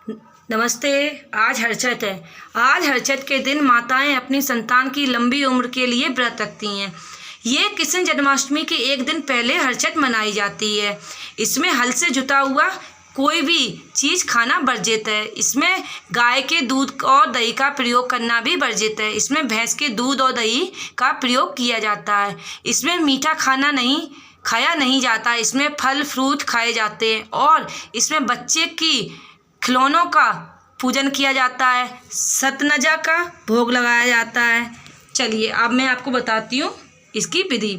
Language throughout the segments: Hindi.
नमस्ते। आज हरछठ है। आज हरछठ के दिन माताएं अपनी संतान की लंबी उम्र के लिए व्रत रखती हैं। ये कृष्ण जन्माष्टमी के एक दिन पहले हरछठ मनाई जाती है। इसमें हल से जुता हुआ कोई भी चीज़ खाना वर्जित है। इसमें गाय के दूध और दही का प्रयोग करना भी वर्जित है। इसमें भैंस के दूध और दही का प्रयोग किया जाता है। इसमें मीठा खाना नहीं खाया नहीं जाता। इसमें फल फ्रूट खाए जाते हैं और इसमें बच्चे की खिलौनों का पूजन किया जाता है। सतनजा का भोग लगाया जाता है। चलिए अब मैं आपको बताती हूँ इसकी विधि।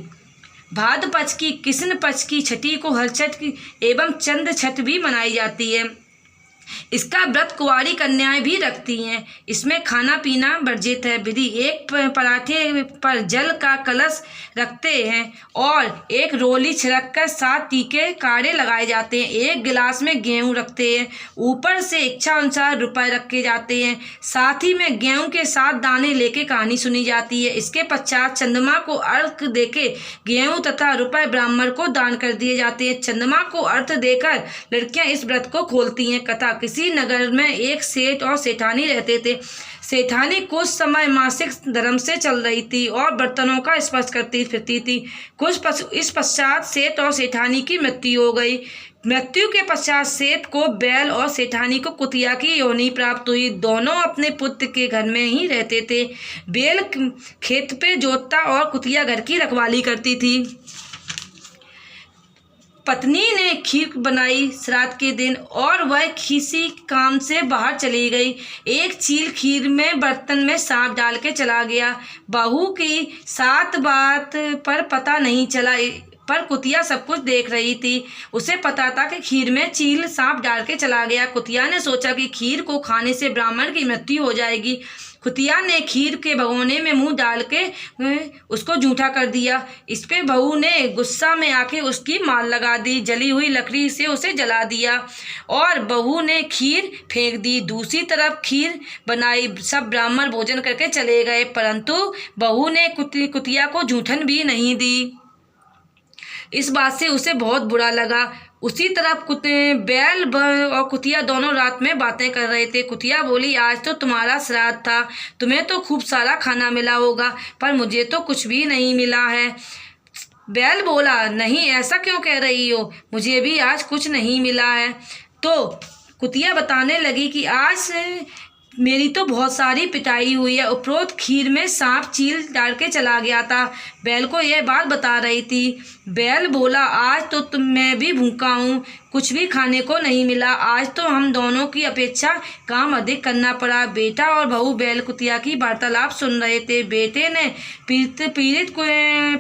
भाद्र पक्ष की कृष्ण पक्ष की छठी को हरछठ की एवं चंद्र छठ भी मनाई जाती है। इसका व्रत कुंवारी कन्याएं भी रखती हैं। इसमें खाना पीना वर्जित है। विधि: एक पराठे पर जल का कलश रखते हैं और एक रोली छिड़क कर 7 टीके काढ़े लगाए जाते हैं। एक गिलास में गेहूं रखते हैं। ऊपर से इच्छा अनुसार रुपए रखे जाते हैं। साथ ही में गेहूं के 7 दाने लेके कहानी सुनी जाती है। इसके पश्चात चंद्रमा को अर्घ देके गेहूं तथा रुपए ब्राह्मण को दान कर दिए जाते हैं। चंद्रमा को अर्घ देकर लड़कियां इस व्रत को खोलती हैं। कथा: किसी नगर में एक सेठ और सेठानी रहते थे। सेठानी कुछ समय मासिक धर्म से चल रही थी और बर्तनों का स्पर्श करती फिरती थी। इस पश्चात सेठ और सेठानी की मृत्यु हो गई। मृत्यु के पश्चात सेठ को बैल और सेठानी को कुतिया की योनि प्राप्त हुई। दोनों अपने पुत्र के घर में ही रहते थे। बैल खेत पे जोतता और कुतिया घर की रखवाली करती थी। पत्नी ने खीर बनाई श्राद्ध के दिन और वह किसी काम से बाहर चली गई। एक चील खीर में बर्तन में सांप डाल के चला गया। बहू की 7 बात पर पता नहीं चला, पर कुतिया सब कुछ देख रही थी। उसे पता था कि खीर में चील सांप डाल के चला गया। कुतिया ने सोचा कि खीर को खाने से ब्राह्मण की मृत्यु हो जाएगी। कुतिया ने खीर के भगोने में मुंह डाल के उसको जूठा कर दिया। इस पे बहू ने गुस्सा में आके उसकी मार लगा दी। जली हुई लकड़ी से उसे जला दिया और बहू ने खीर फेंक दी। दूसरी तरफ खीर बनाई। सब ब्राह्मण भोजन करके चले गए, परंतु बहू ने कुतिया को जूठन भी नहीं दी। इस बात से उसे बहुत बुरा लगा। उसी तरफ बैल और कुतिया दोनों रात में बातें कर रहे थे। कुतिया बोली, आज तो तुम्हारा श्राद्ध था, तुम्हें तो खूब सारा खाना मिला होगा, पर मुझे तो कुछ भी नहीं मिला है। बैल बोला, नहीं, ऐसा क्यों कह रही हो, मुझे भी आज कुछ नहीं मिला है। तो कुतिया बताने लगी कि आज मेरी तो बहुत सारी पिटाई हुई है। उपरोक्त खीर में सांप चील डाल के चला गया था। बैल को यह बात बता रही थी। बैल बोला, आज तो मैं भी भूखा हूँ, कुछ भी खाने को नहीं मिला। आज तो हम दोनों की अपेक्षा काम अधिक करना पड़ा। बेटा और बहू बैल कुतिया की वार्तालाप सुन रहे थे। बेटे ने पीड़ित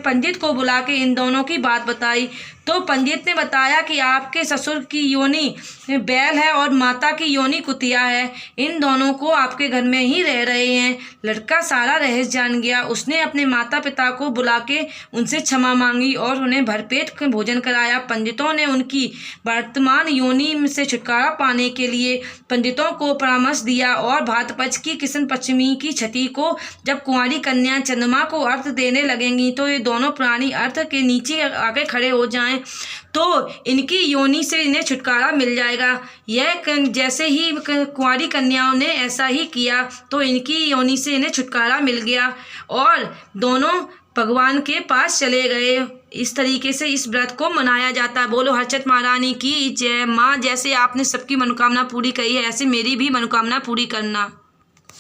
पंडित को बुला के इन दोनों की बात बताई। तो पंडित ने बताया कि आपके ससुर की योनि बैल है और माता की योनि कुतिया है। इन दोनों को आपके घर में ही रह रहे हैं। लड़का सारा रहस्य जान गया। उसने अपने माता पिता को बुला के उनसे क्षमा मांगी और उन्हें भरपेट भोजन कराया। पंडितों ने उनकी वर्तमान योनि से छुटकारा पाने के लिए पंडितों को परामर्श दिया और भाद्र पक्ष की कृष्ण पश्चिमी की छठी को जब कुंवारी कन्या चंद्रमा को अर्घ देने लगेंगी तो ये दोनों प्राणी अर्घ के नीचे आके खड़े हो जाएं तो इनकी योनि से इन्हें छुटकारा मिल जाएगा। यह जैसे ही कुंवारी कन्याओं ने ऐसा ही किया तो इनकी योनि से इन्हें छुटकारा मिल गया और दोनों भगवान के पास चले गए। इस तरीके से इस व्रत को मनाया जाता है। बोलो हरछठ महारानी की जय। माँ, जैसे आपने सबकी मनोकामना पूरी करी है, ऐसे मेरी भी मनोकामना पूरी करना।